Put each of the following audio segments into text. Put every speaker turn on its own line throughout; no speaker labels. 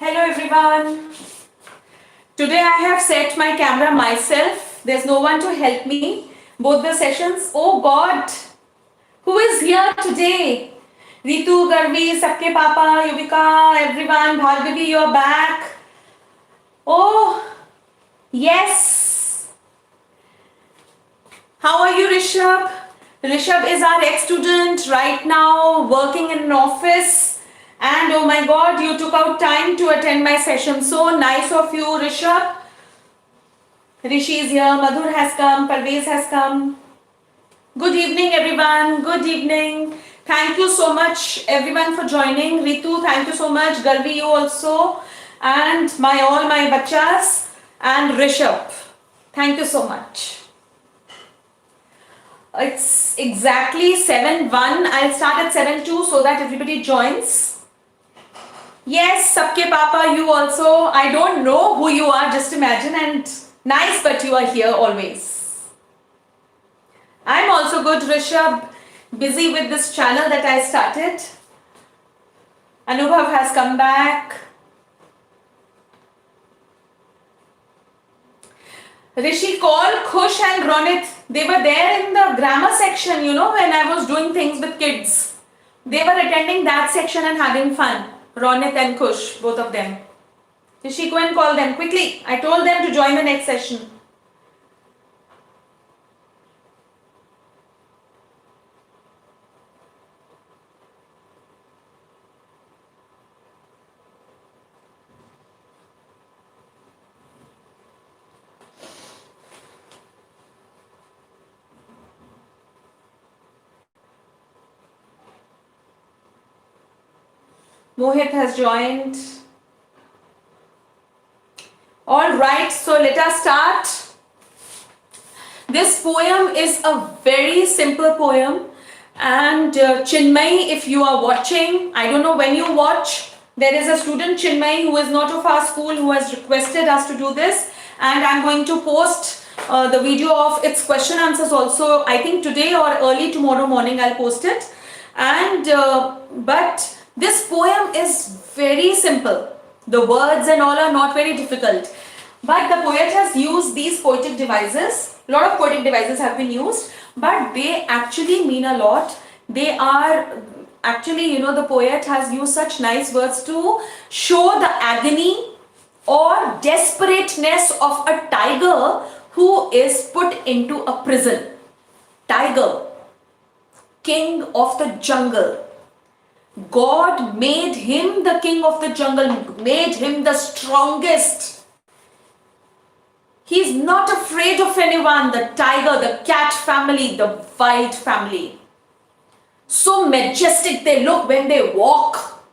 Hello everyone. Today I have set my camera myself. There's no one to help me. Both the sessions. Oh God. Who is here today? Ritu, Garvi, Sabke Papa, Yuvika, everyone. Bhargavi, you're back. Oh, yes. How are you, Rishabh? Rishabh is our ex-student right now working in an office. And oh my God, you took out time to attend my session. So nice of you, Rishabh. Rishi is here, Madhur has come, Parvez has come. Good evening, everyone. Good evening. Thank you so much, everyone, for joining. Ritu, thank you so much. Garvi, you also. And all my bachas. And Rishabh. Thank you so much. It's exactly 7:01. I'll start at 7:02 so that everybody joins. Yes, Sabke Papa, you also. I don't know who you are, just imagine, and nice, but you are here always. I'm also good, Rishabh. Busy with this channel that I started. Anubhav has come back. Rishi, call Khush and Ronit. They were there in the grammar section, when I was doing things with kids. They were attending that section and having fun. Ronit and Khush, both of them. Rishi, go and call them quickly. I told them to join the next session. Mohit has joined. Alright, so let us start. This poem is a very simple poem, and Chinmay, if you are watching, I don't know when you watch, there is a student Chinmay who is not of our school who has requested us to do this, and I'm going to post the video of its question answers also. I think today or early tomorrow morning I'll post it. And but this poem is very simple. The words and all are not very difficult. But the poet has used these poetic devices. A lot of poetic devices have been used, but they actually mean a lot. They are actually, the poet has used such nice words to show the agony or desperateness of a tiger who is put into a prison. Tiger, king of the jungle. God made him the king of the jungle, made him the strongest. He's not afraid of anyone, the tiger, the cat family, the wild family. So majestic they look when they walk.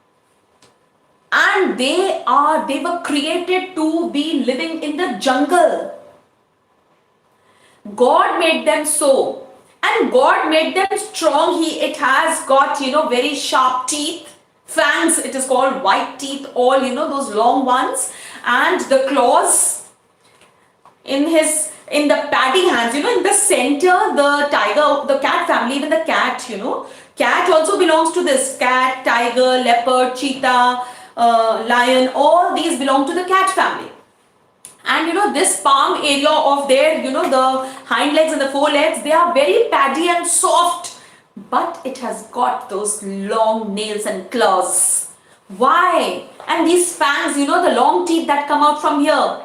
And they were created to be living in the jungle. God made them so. And God made them strong. It has got, very sharp teeth, fangs, it is called white teeth, all, those long ones, and the claws in the paddy hands, in the center, the tiger, the cat family, even the cat, cat also belongs to this. Cat, tiger, leopard, cheetah, lion, all these belong to the cat family. And this palm area of their, the hind legs and the forelegs, they are very paddy and soft. But it has got those long nails and claws. Why? And these fangs, the long teeth that come out from here.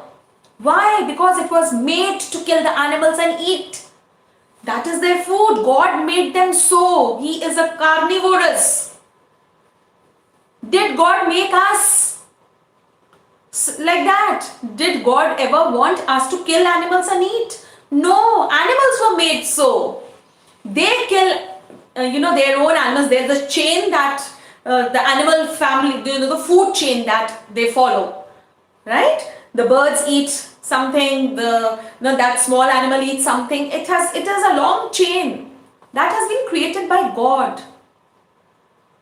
Why? Because it was made to kill the animals and eat. That is their food. God made them so. He is a carnivorous. Did God make us like that? Did God ever want us to kill animals and eat? No, animals were made so. They kill, their own animals. There's a chain that the animal family, the food chain that they follow, right? The birds eat something. That small animal eats something. It has a long chain that has been created by God.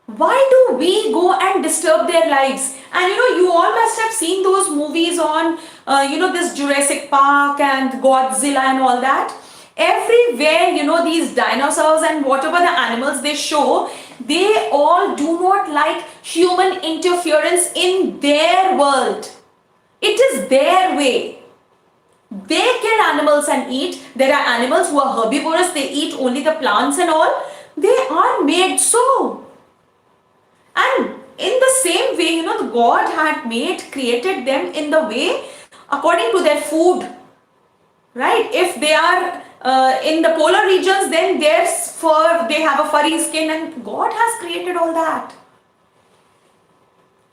Why do we go and disturb their lives? And you all must have seen those movies on, this Jurassic Park and Godzilla and all that. Everywhere, these dinosaurs and whatever the animals they show, they all do not like human interference in their world. It is their way. They kill animals and eat. There are animals who are herbivorous, they eat only the plants and all. They are made so. And in the same way, God had created them in the way according to their food. Right? If they are in the polar regions, then there's fur, they have a furry skin, and God has created all that.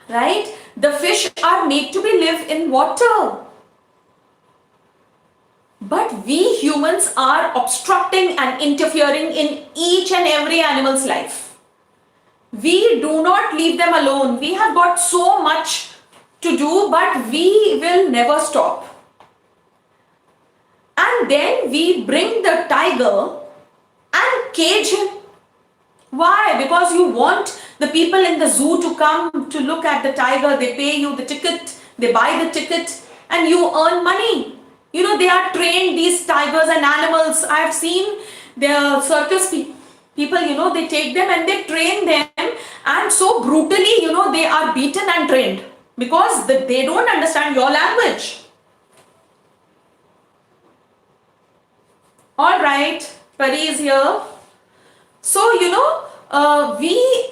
Right? The fish are made to be live in water. But we humans are obstructing and interfering in each and every animal's life. We do not leave them alone. We have got so much to do, but we will never stop. And then we bring the tiger and cage him. Why? Because you want the people in the zoo to come to look at the tiger. They pay you the ticket, they buy the ticket, and you earn money. They are trained, these tigers and animals. I have seen the circus people, they take them and they train them, and so brutally, they are beaten and trained because they don't understand your language. All right, Pari is here. So, we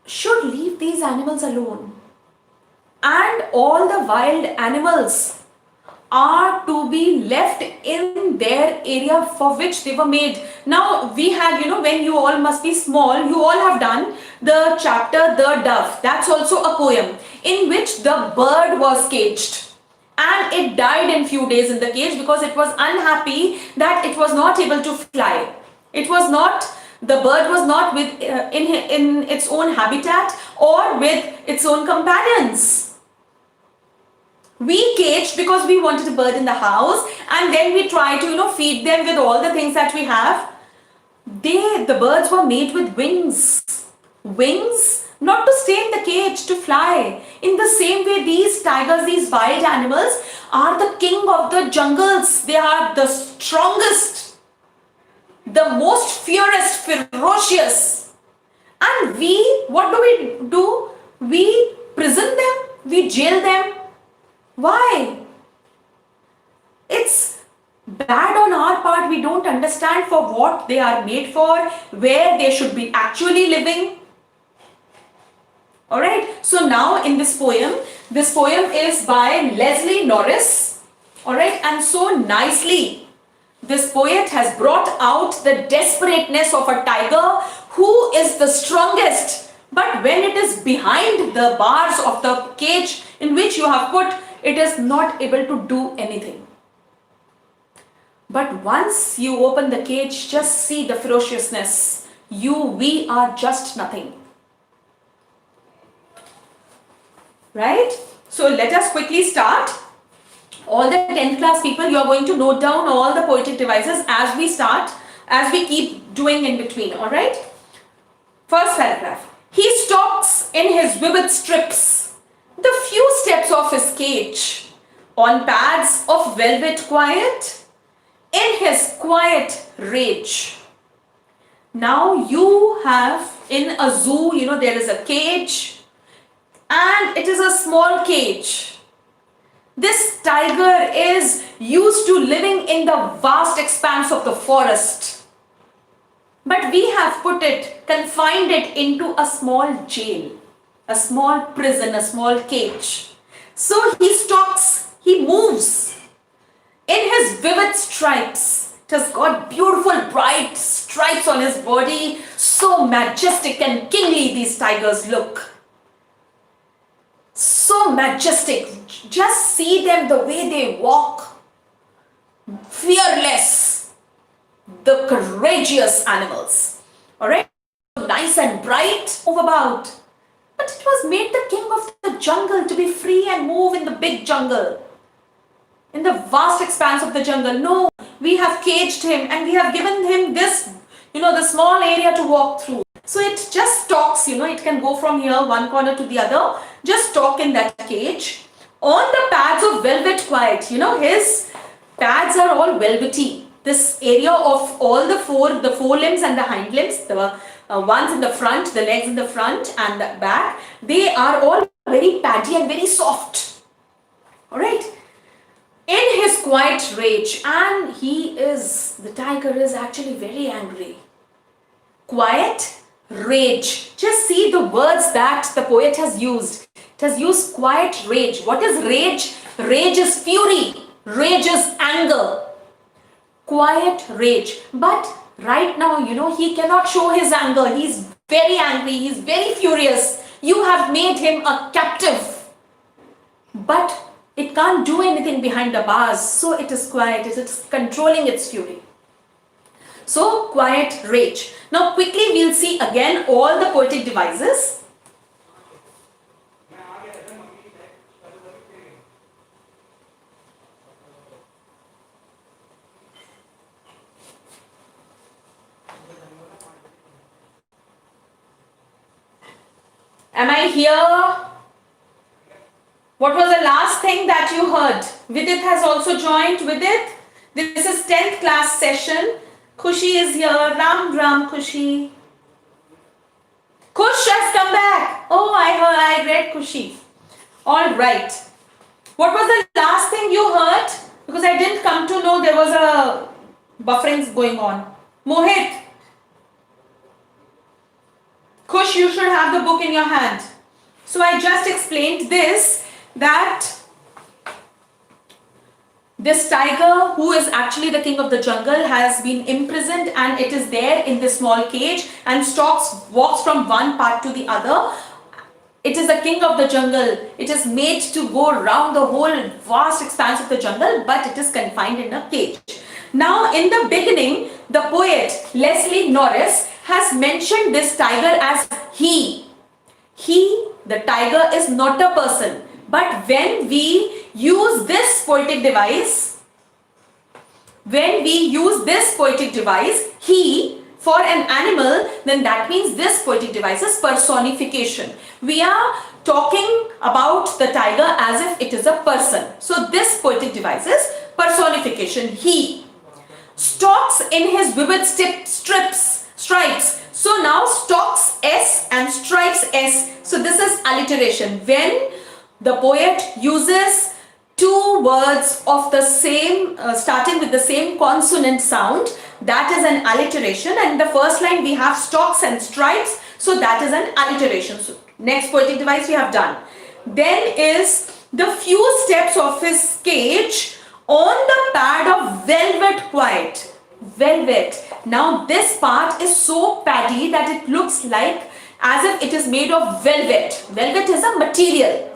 should leave these animals alone. And all the wild animals are to be left in their area for which they were made. Now, we have, when you all must be small, you all have done the chapter The Dove. That's also a poem in which the bird was caged. And it died in few days in the cage because it was unhappy that it was not able to fly. The bird was not in its own habitat or with its own companions. We caged because we wanted a bird in the house, and then we try to feed them with all the things that we have. The birds were made with wings. Wings not to stay in the cage, to fly. In the same way, these tigers, these wild animals are the king of the jungles. They are the strongest, the most fierce, ferocious. And what do? We prison them, we jail them. Why? It's bad on our part. We don't understand for what they are made for, where they should be actually living. Alright, so now in this poem is by Leslie Norris. Alright, and so nicely this poet has brought out the desperateness of a tiger who is the strongest. But when it is behind the bars of the cage in which you have put, it is not able to do anything. But once you open the cage, just see the ferociousness. We are just nothing. Right? So let us quickly start. All the 10th class people, you are going to note down all the poetic devices as we start, as we keep doing in between. Alright? First paragraph. He stalks in his vivid strips the few steps of his cage, on pads of velvet quiet, in his quiet rage. Now you have in a zoo, there is a cage, and it is a small cage. This tiger is used to living in the vast expanse of the forest. But we have confined it into a small jail, a small prison, a small cage. So he stalks, he moves in his vivid stripes. It has got beautiful bright stripes on his body. So majestic and kingly these tigers look. So majestic. Just see them, the way they walk. Fearless. The courageous animals. Alright? Nice and bright. Move about. But it was made the king of the jungle to be free and move in the big jungle. In the vast expanse of the jungle. No, we have caged him and we have given him this, the small area to walk through. So it just stalks, it can go from here, one corner to the other. Just stalk in that cage. On the pads of velvet quiet, his pads are all velvety. This area of all the forelimbs and the hind limbs, the ones in the front, the legs in the front and the back, they are all very paddy and very soft. Alright. In his quiet rage, and the tiger is actually very angry. Quiet rage. Just see the words that the poet has used. It has used quiet rage. What is rage? Rage is fury. Rage is anger. Quiet rage. But right now, he cannot show his anger. He's very angry. He's very furious. You have made him a captive. But it can't do anything behind the bars. So it is quiet. It is controlling its fury. So quiet rage. Now quickly we'll see again all the poetic devices. Am I here? What was the last thing that you heard? Vidit has also joined. Vidit, this is 10th class session. Khushi is here. Ram Ram Khushi. Khush has come back. Oh, I read Khushi. All right. What was the last thing you heard? Because I didn't come to know there was a buffering going on. Mohit. Khush, you should have the book in your hand. So I just explained this, that this tiger, who is actually the king of the jungle, has been imprisoned and it is there in this small cage and walks from one part to the other. It is the king of the jungle. It is made to go around the whole vast expanse of the jungle, but it is confined in a cage. Now, in the beginning, the poet Leslie Norris has mentioned this tiger as he. He, the tiger, is not a person. But when we use this poetic device, he, for an animal, then that means this poetic device is personification. We are talking about the tiger as if it is a person. So this poetic device is personification. He stalks in his vivid stripes. So now stalks S and stripes S. So this is alliteration. When the poet uses two words of the same, starting with the same consonant sound, that is an alliteration. And in the first line we have stalks and stripes, so that is an alliteration. So next poetic device we have done. Then is the few steps of his cage on the pad of velvet quiet. Velvet. Now this part is so paddy that it looks like as if it is made of velvet. Velvet is a material.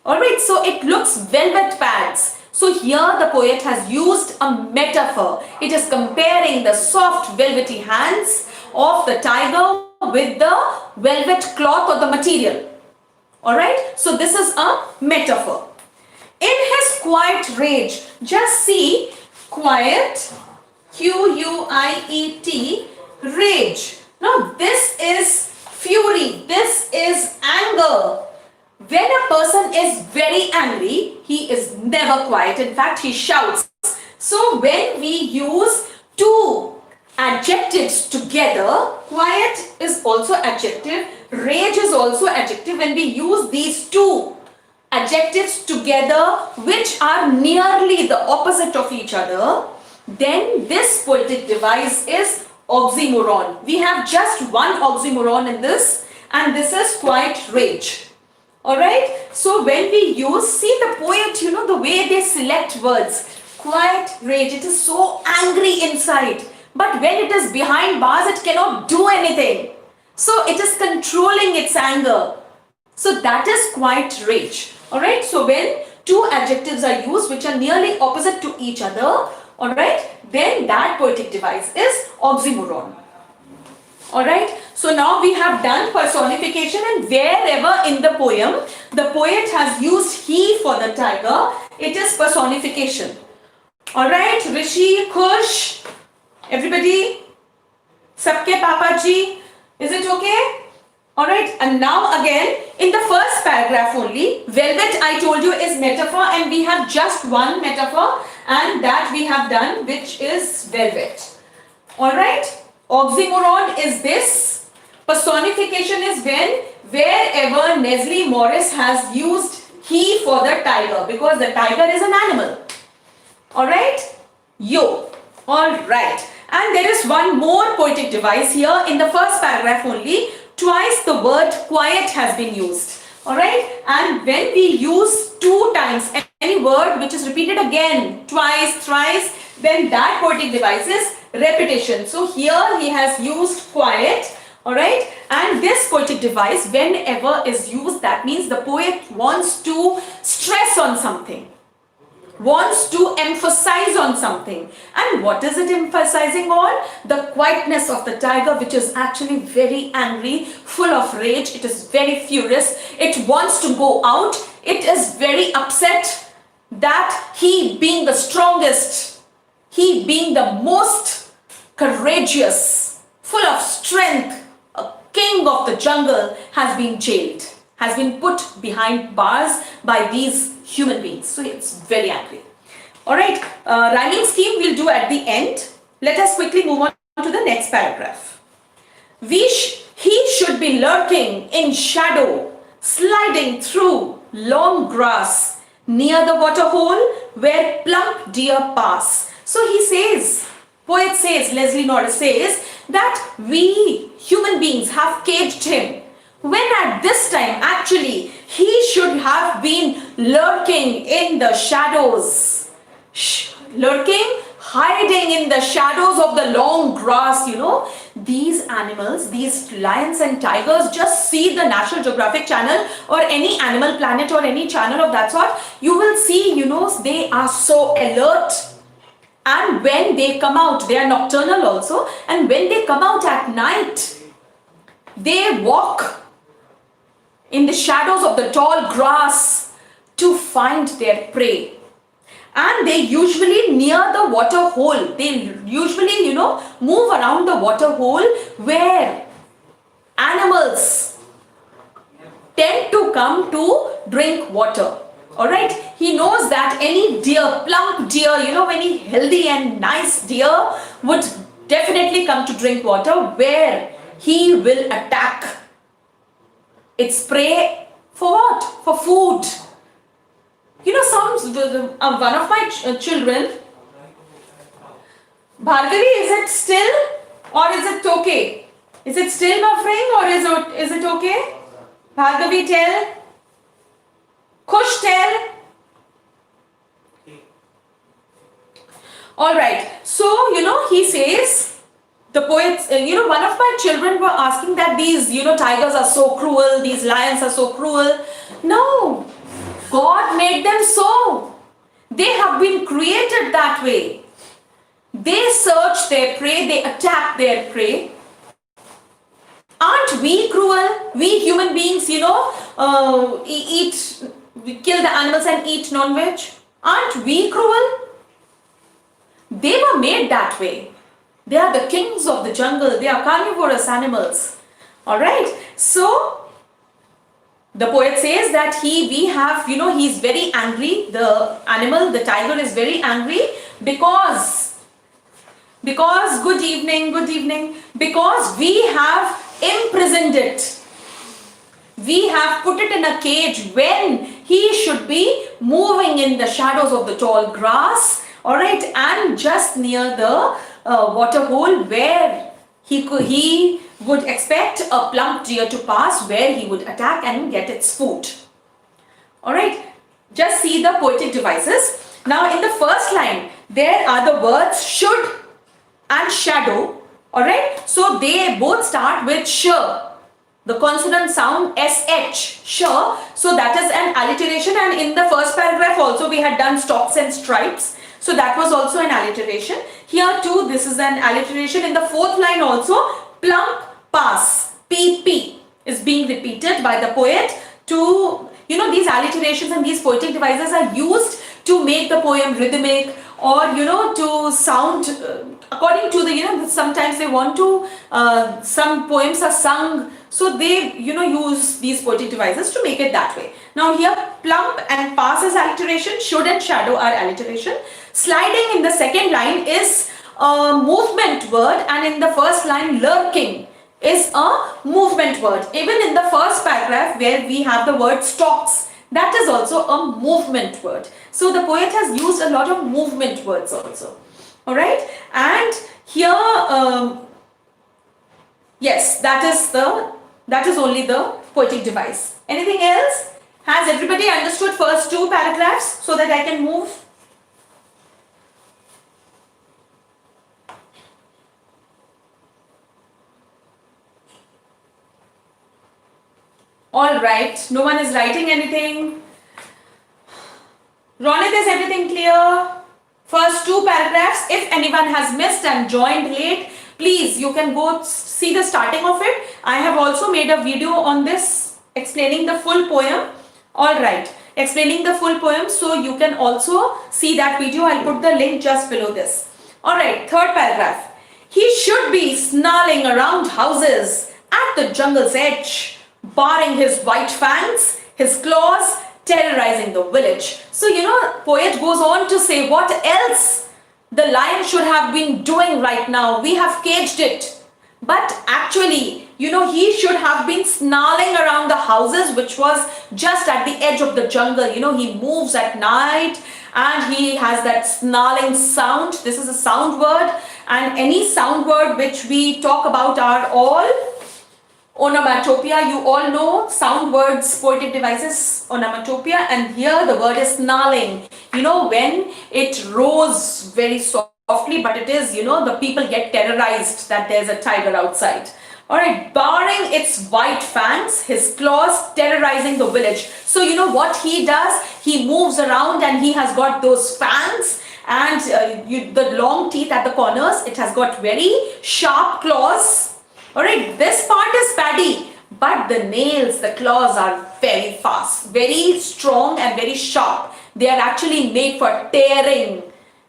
Alright, so it looks velvet pads. So here the poet has used a metaphor. It is comparing the soft velvety hands of the tiger with the velvet cloth or the material. Alright, so this is a metaphor. In his quiet rage, just see quiet, Q-U-I-E-T, rage. Now this is fury, this is anger. When a person is very angry, he is never quiet. In fact, he shouts. So when we use two adjectives together, quiet is also adjective, rage is also adjective. When we use these two adjectives together, which are nearly the opposite of each other, then this poetic device is oxymoron. We have just one oxymoron in this, and this is quiet rage. Alright, so when we use, see the poet, the way they select words. Quiet rage, it is so angry inside. But when it is behind bars, it cannot do anything. So it is controlling its anger. So that is quiet rage. Alright, so when two adjectives are used which are nearly opposite to each other, alright, then that poetic device is oxymoron. Alright, so now we have done personification, and wherever in the poem the poet has used he for the tiger, it is personification. Alright, Rishi, Khush, everybody, Sabke Papa Ji, is it okay? Alright, and now again in the first paragraph only, velvet I told you is metaphor, and we have just one metaphor, and that we have done, which is velvet. Alright, oxymoron is this. Personification is when wherever Leslie Morris has used he for the tiger, because the tiger is an animal. Alright? Yo. Alright. And there is one more poetic device here in the first paragraph only. Twice the word quiet has been used. Alright? And when we use 2 times any word which is repeated again, twice, thrice, then that poetic device is repetition. So here he has used quiet. Alright, and this poetic device, whenever is used, that means the poet wants to stress on something, wants to emphasize on something. And what is it emphasizing on? The quietness of the tiger, which is actually very angry, full of rage. It is very furious. It wants to go out. It is very upset that he being the strongest, he being the most courageous, full of strength, king of the jungle, has been jailed, has been put behind bars by these human beings. So it's very angry. Alright, rhyming scheme we'll do at the end. Let us quickly move on to the next paragraph. He should be lurking in shadow, sliding through long grass, near the water hole where plump deer pass. So he says, poet says, Leslie Norris says, that we human beings have caged him, when at this time actually he should have been lurking in the shadows, lurking, hiding in the shadows of the long grass. You know, these animals, these lions and tigers, just see the National Geographic channel or any Animal Planet or any channel of that sort. You will see, you know, they are so alert. And when they come out, they are nocturnal also, and when they come out at night, they walk in the shadows of the tall grass to find their prey. And they usually near the water hole, they usually, you know, move around the water hole where animals tend to come to drink water. Alright, he knows that any deer, plump deer, you know, any healthy and nice deer would definitely come to drink water, where he will attack its prey for what? For food. You know, one of my children, Bhargavi, is it still or is it okay? Is it still buffering or is it okay? Bhargavi, tell. Kush, tell. Alright, so you know, he says, the poets, you know, one of my children were asking that these, you know, tigers are so cruel, these lions are so cruel. No, God made them so. They have been created that way. They search their prey, they attack their prey. Aren't we cruel? We human beings, you know, we kill the animals and eat non-veg. Aren't we cruel? They were made that way. They are the kings of the jungle. They are carnivorous animals. Alright. So, the poet says that we have, you know, he's very angry. The animal, the tiger is very angry because, good evening, because we have imprisoned it. We have put it in a cage when he should be moving in the shadows of the tall grass, alright, and just near the water hole where he would expect a plump deer to pass, where he would attack and get its food. Alright, just see the poetic devices. Now in the first line, there are the words should and shadow, alright, so they both start with sh. The consonant sound sh, sh, so that is an alliteration, and in the first paragraph also we had done stocks and stripes, so that was also an alliteration. Here too this is an alliteration. In the fourth line also, plump, pass, pp is being repeated by the poet to, you know, these alliterations and these poetic devices are used to make the poem rhythmic, or, you know, to sound according to the, you know, sometimes they want to, some poems are sung, so they, you know, use these poetic devices to make it that way. Now here, plump and pass is alliteration, should and shadow are alliteration. Sliding in the second line is a movement word, and in the first line, lurking is a movement word. Even in the first paragraph where we have the word stalks, that is also a movement word. So the poet has used a lot of movement words also. Alright, and here, yes, that is only the poetic device. Anything else? Has everybody understood first two paragraphs so that I can move? All right, no one is writing anything. Ronit, is everything clear? First two paragraphs. If anyone has missed and joined late, please, you can go see the starting of it. I have also made a video on this explaining the full poem. All right, explaining the full poem, so you can also see that video. I'll put the link just below this. All right, third paragraph. He should be snarling around houses at the jungle's edge, baring his white fangs, his claws, terrorizing the village. So, poet goes on to say what else the lion should have been doing right now. We have caged it. But actually, he should have been snarling around the houses, which was just at the edge of the jungle. He moves at night and he has that snarling sound. This is a sound word, and any sound word which we talk about are all onomatopoeia. You all know sound words, poetic devices, onomatopoeia, and here the word is snarling. When it roars very softly, but it is, the people get terrorized that there's a tiger outside. All right, baring its white fangs, his claws, terrorizing the village. So what he does, he moves around and he has got those fangs and the long teeth at the corners. It has got very sharp claws. Alright, this part is paddy, but the nails, the claws are very fast, very strong and very sharp. They are actually made for tearing.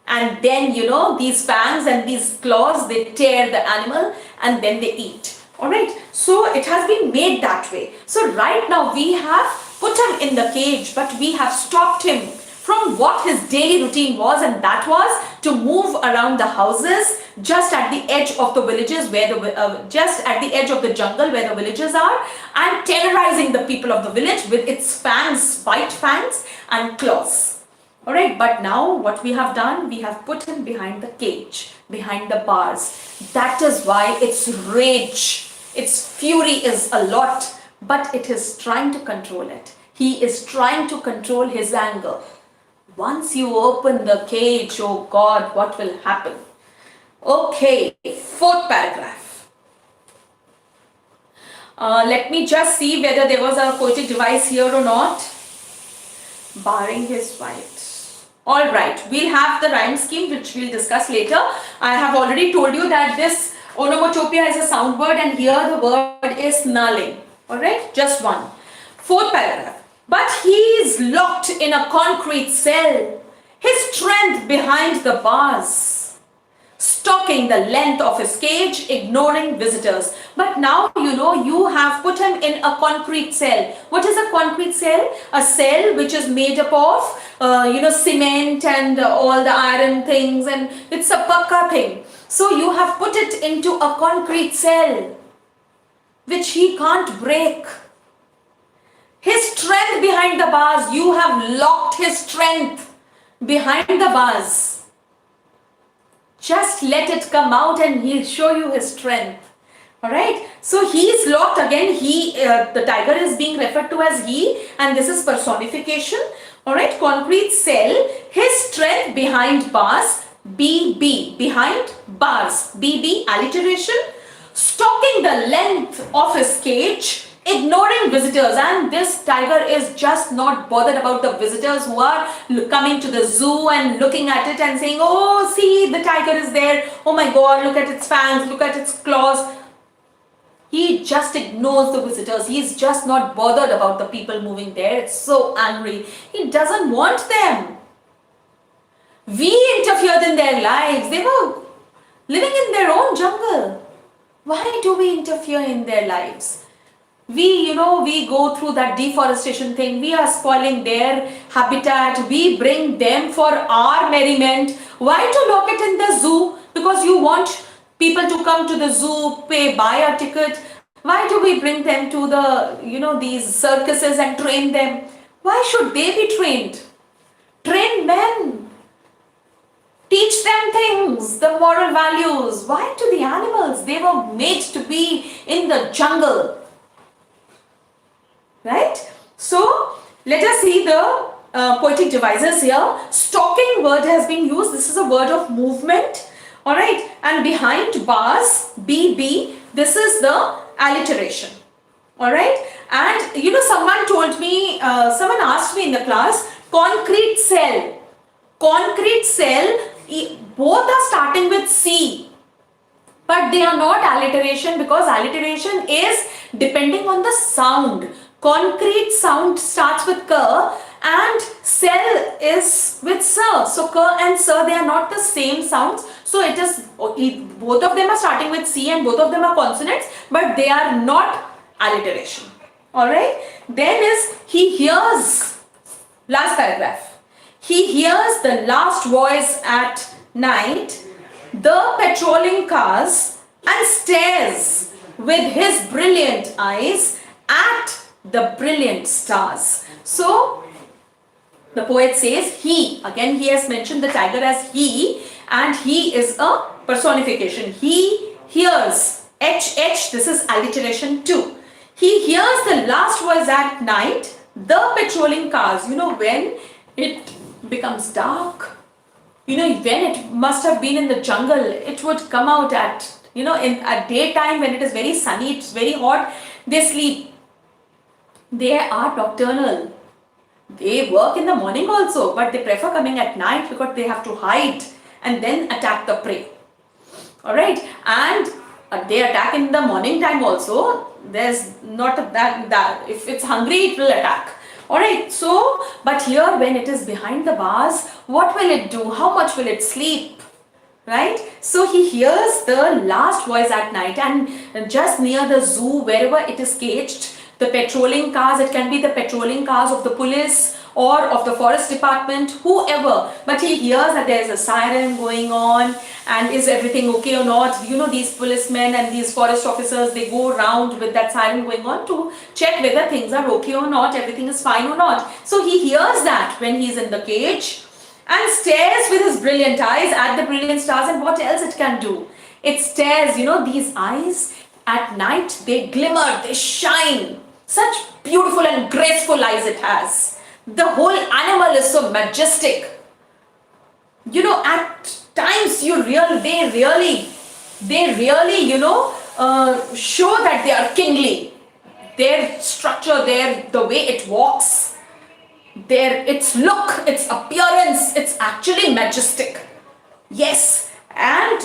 And then, these fangs and these claws, they tear the animal and then they eat. Alright, so it has been made that way. So right now we have put him in the cage, but we have stopped him from what his daily routine was, and that was to move around the houses just at the edge of the villages where just at the edge of the jungle where the villages are, and terrorizing the people of the village with its fangs, white fangs and claws. Alright, but now what we have done, we have put him behind the cage, behind the bars. That is why its rage, its fury is a lot, but it is trying to control it. He is trying to control his anger. Once you open the cage, oh God, what will happen? Okay, fourth paragraph. Let me just see whether there was a poetic device here or not. Barring his white. Alright, we'll have the rhyme scheme which we'll discuss later. I have already told you that this onomatopoeia is a sound word and here the word is snarling. Alright, just one. Fourth paragraph. But he is locked in a concrete cell, his strength behind the bars, stalking the length of his cage, ignoring visitors. But now, you have put him in a concrete cell. What is a concrete cell? A cell which is made up of, cement and all the iron things, and it's a pakka thing. So you have put it into a concrete cell, which he can't break. His strength behind the bars, you have locked his strength behind the bars. Just let it come out and he'll show you his strength. Alright, so he is locked again. The tiger is being referred to as he, and this is personification. Alright, concrete cell, his strength behind bars, BB, behind bars, BB, alliteration, stalking the length of his cage, ignoring visitors, and this tiger is just not bothered about the visitors who are coming to the zoo and looking at it and saying, oh, see, the tiger is there, oh my God, look at its fangs, look at its claws. He just ignores the visitors. He's just not bothered about the people moving there. It's so angry. He doesn't want them. We interfered in their lives. They were living in their own jungle. Why do we interfere in their lives? We go through that deforestation thing. We are spoiling their habitat. We bring them for our merriment. Why to lock it in the zoo? Because you want People to come to the zoo, buy a ticket. Why do we bring them to the, these circuses and train them? Why should they be trained? Train men. Teach them things, the moral values. Why to the animals? They were made to be in the jungle. Right? So, let us see the poetic devices here. Stalking word has been used. This is a word of movement. Alright, and behind bars, BB, this is the alliteration. Alright, and someone told me, someone asked me in the class, concrete cell. Concrete cell, both are starting with C. But they are not alliteration, because alliteration is depending on the sound. Concrete sound starts with K and cell is with sir. So K and sir, they are not the same sounds. So it is, both of them are starting with C and both of them are consonants, but they are not alliteration. Alright. Then is he hears, last paragraph. He hears the last voice at night, the patrolling cars, and stares with his brilliant eyes at the brilliant stars. So the poet says he, again he has mentioned the tiger as he, and he is a personification. He hears, HH, this is alliteration 2. He hears the last voice at night, the patrolling cars. When it becomes dark, when it must have been in the jungle, it would come out at, in at daytime when it is very sunny, it's very hot, they sleep. They are nocturnal. They work in the morning also, but they prefer coming at night because they have to hide and then attack the prey. Alright, and they attack in the morning time also. There's not that if it's hungry, it will attack. Alright, so, but here when it is behind the bars, what will it do? How much will it sleep? Right? So he hears the last voice at night, and just near the zoo, wherever it is caged, the patrolling cars, it can be the patrolling cars of the police or of the forest department, whoever, but he hears that there is a siren going on, and is everything okay or not. These policemen and these forest officers, they go around with that siren going on to check whether things are okay or not, everything is fine or not. So he hears that when he is in the cage and stares with his brilliant eyes at the brilliant stars. And what else it can do? It stares, these eyes at night, they glimmer, they shine. Such beautiful and graceful eyes it has. The whole animal is so majestic. At times they really, show that they are kingly. Their structure, the way it walks, its look, its appearance, it's actually majestic. Yes, and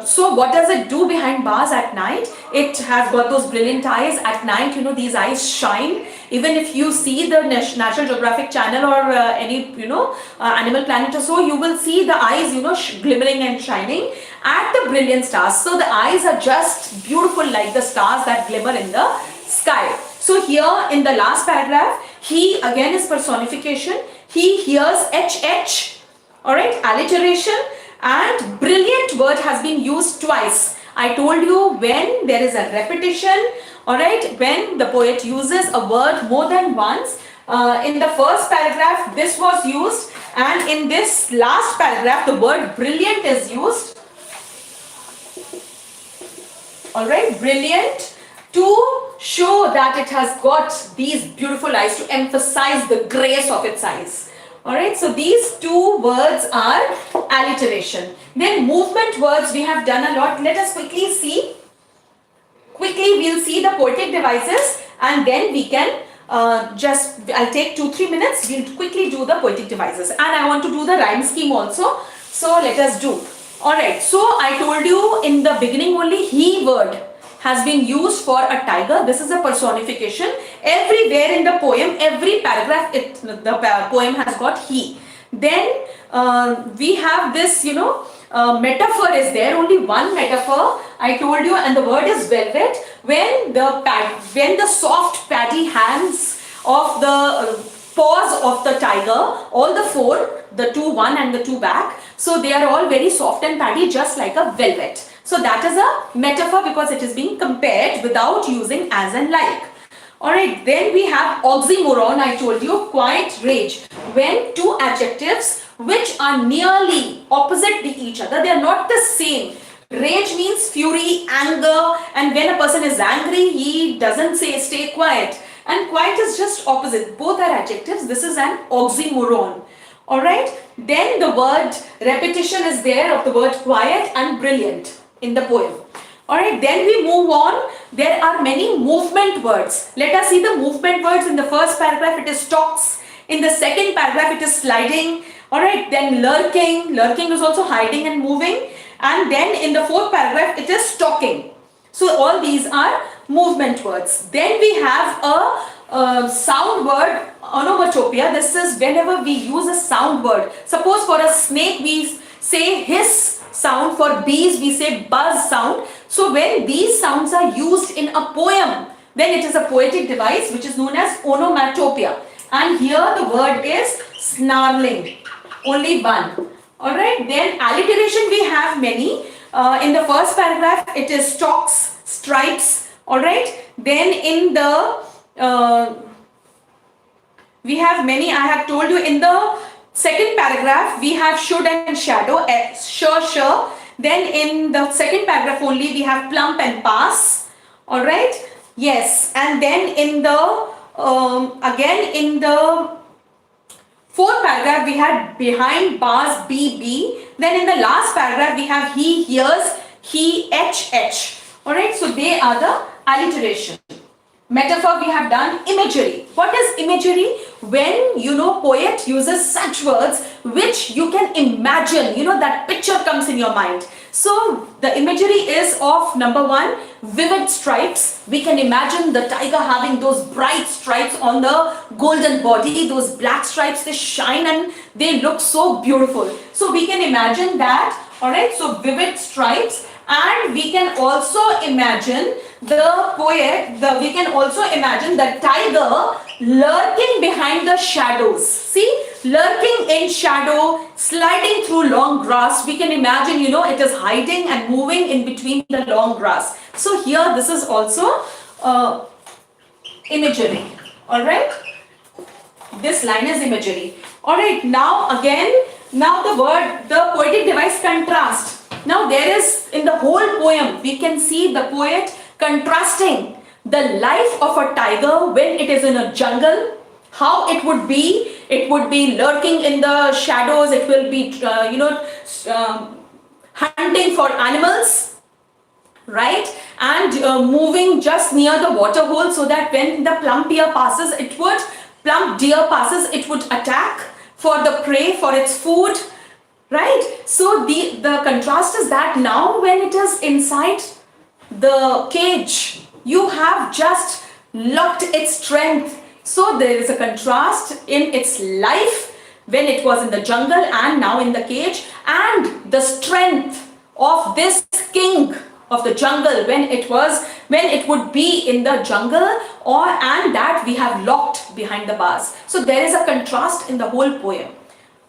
so what does it do behind bars at night? It has got those brilliant eyes at night. These eyes shine. Even if you see the National Geographic Channel or any Animal Planet or so, you will see the eyes glimmering and shining at the brilliant stars. So the eyes are just beautiful, like the stars that glimmer in the sky. So here in the last paragraph, he again is personification. He hears HH, alright, alliteration, and brilliant word has been used twice. I told you when there is a repetition, alright, when the poet uses a word more than once. In the first paragraph this was used, and in this last paragraph the word brilliant is used. Alright, brilliant, to show that it has got these beautiful eyes, to emphasize the grace of its eyes. Alright, so these two words are alliteration. Then movement words we have done a lot. Let us quickly see. Quickly we'll see the poetic devices, and then we can I'll take 2-3 minutes. We'll quickly do the poetic devices, and I want to do the rhyme scheme also. So let us do. Alright, so I told you in the beginning only he word has been used for a tiger. This is a personification. Everywhere in the poem, every paragraph, the poem has got he. Then we have this, metaphor is there, only one metaphor I told you, and the word is velvet. When the soft paddy hands of the paws of the tiger, all the four, the 2, 1 and the 2 back, so they are all very soft and paddy, just like a velvet. So that is a metaphor because it is being compared without using as and like. Alright, then we have oxymoron. I told you, quiet, rage. When two adjectives which are nearly opposite to each other, they are not the same. Rage means fury, anger, and when a person is angry, he doesn't say stay quiet. And quiet is just opposite. Both are adjectives. This is an oxymoron. Alright, then the word repetition is there of the word quiet and brilliant in the poem. Alright, then we move on. There are many movement words. Let us see the movement words. In the first paragraph it is stalks. In the second paragraph it is sliding. Alright, then lurking. Lurking is also hiding and moving. And then in the fourth paragraph it is stalking. So all these are movement words. Then we have a sound word, onomatopoeia. This is whenever we use a sound word. Suppose for a snake we say hiss sound, for bees we say buzz sound. So when these sounds are used in a poem, then it is a poetic device which is known as onomatopoeia. And here the word is snarling, only one. Alright, then alliteration we have many. In the first paragraph it is stalks, stripes. Alright, then in the we have many. I have told you in the second paragraph we have should and shadow, sure. Then in the second paragraph only we have plump and pass. Alright, yes, and then in the again in the fourth paragraph we had behind bars BB. Then in the last paragraph we have he hears, he HH. Alright, so they are the alliteration. Metaphor we have done. Imagery. What is imagery? When poet uses such words which you can imagine, that picture comes in your mind. So the imagery is of number one, vivid stripes. We can imagine the tiger having those bright stripes on the golden body. Those black stripes, they shine and they look so beautiful. So we can imagine that. Alright, so vivid stripes. And we can also imagine the we can also imagine the tiger lurking behind the shadows. See, lurking in shadow, sliding through long grass. We can imagine, it is hiding and moving in between the long grass. So here this is also imagery. Alright, this line is imagery. Alright, now again, the poetic device contrast. Now there is, in the whole poem, we can see the poet contrasting the life of a tiger when it is in a jungle, how it would be. It would be lurking in the shadows, it will be, hunting for animals, right? And moving just near the water hole so that when the plump deer passes, it would attack for the prey, for its food. Right? So the contrast is that now when it is inside the cage, you have just locked its strength. So there is a contrast in its life when it was in the jungle and now in the cage, and the strength of this king of the jungle when it would be in the jungle, and that we have locked behind the bars. So there is a contrast in the whole poem.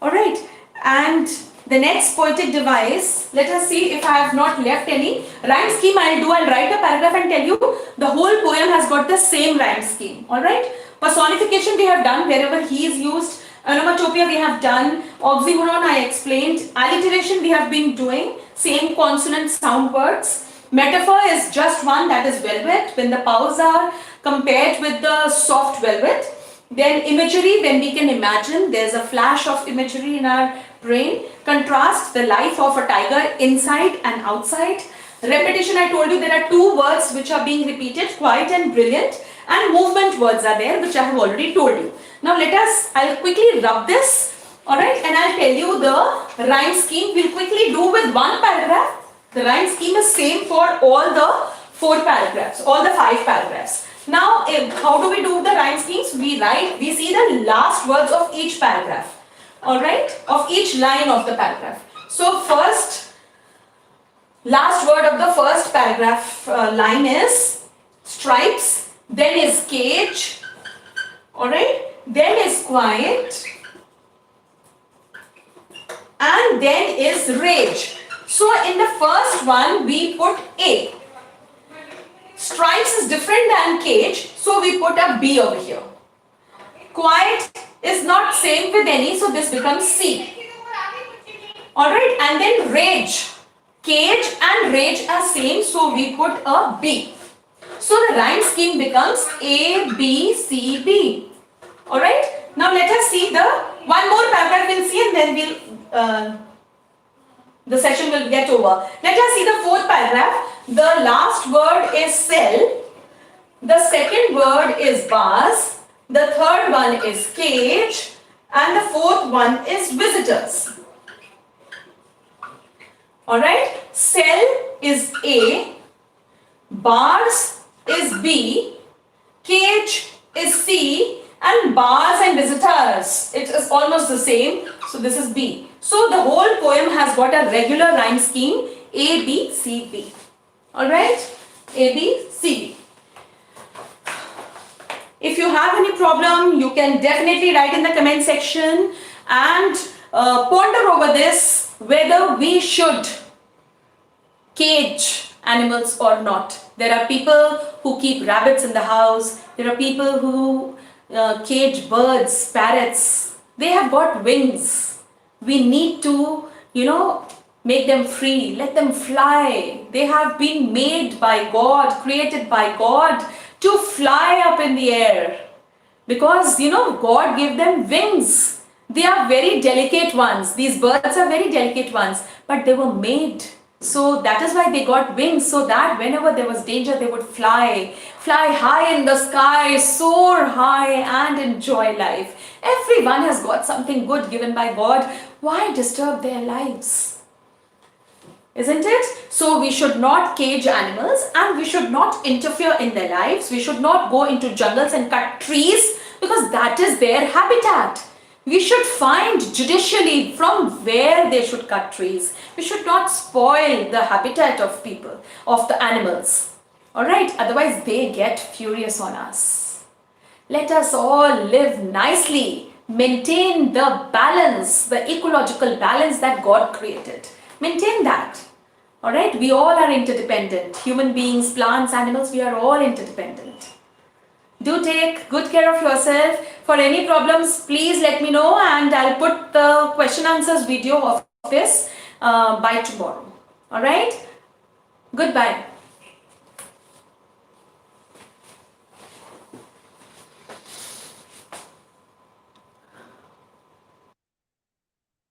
Alright, and the next poetic device, let us see if I have not left any. Rhyme scheme I'll write a paragraph and tell you the whole poem has got the same rhyme scheme. Alright. Personification we have done wherever he is used. Onomatopoeia we have done. Oxymoron I explained. Alliteration we have been doing. Same consonant sound words. Metaphor is just one, that is velvet, when the paws are compared with the soft velvet. Then imagery, when we can imagine, there's a flash of imagery in our brain. Contrast, the life of a tiger inside and outside. Repetition, I told you there are two words which are being repeated, quiet and brilliant. And movement words are there, which I have already told you. Now I'll quickly rub this, alright, and I'll tell you the rhyme scheme. We'll quickly do with one paragraph. The rhyme scheme is same for all the 4 paragraphs, all the 5 paragraphs. Now, how do we do the rhyme schemes? We see the last words of each paragraph. Alright, of each line of the paragraph. So last word of the first paragraph line is stripes, then is cage, alright, then is quiet, and then is rage. So in the first one, we put A. Stripes is different than cage, so we put a B over here. Quiet is not same with any, so this becomes C. Alright, and then rage. Cage and rage are same, so we put a B. So the rhyme scheme becomes A, B, C, B. Alright, now let us see the one more paragraph we'll see, and then we'll the session will get over. Let us see the fourth paragraph. The last word is cell. The second word is vase. The third one is cage. And the fourth one is visitors. Alright. Cell is A. Bars is B. Cage is C. And bars and visitors, it is almost the same. So this is B. So the whole poem has got a regular rhyme scheme A, B, C, B. Alright? A, B, C, B. If you have any problem, you can definitely write in the comment section and ponder over this, whether we should cage animals or not. There are people who keep rabbits in the house. There are people who cage birds, parrots. They have got wings. We need to, make them free, let them fly. They have been made by God, created by God to fly up in the air. Because, God gave them wings. They are very delicate ones. These birds are very delicate ones, but they were made. So that is why they got wings, so that whenever there was danger, they would fly high in the sky, soar high and enjoy life. Everyone has got something good given by God. Why disturb their lives? Isn't it? So we should not cage animals and we should not interfere in their lives. We should not go into jungles and cut trees because that is their habitat. We should find judicially from where they should cut trees. We should not spoil the habitat of people, of the animals. Alright, otherwise they get furious on us. Let us all live nicely. Maintain the balance, the ecological balance that God created. Maintain that. Alright, we all are interdependent. Human beings, plants, animals, we are all interdependent. Do take good care of yourself. For any problems, please let me know and I'll put the question answers video of this by tomorrow. Alright? Goodbye.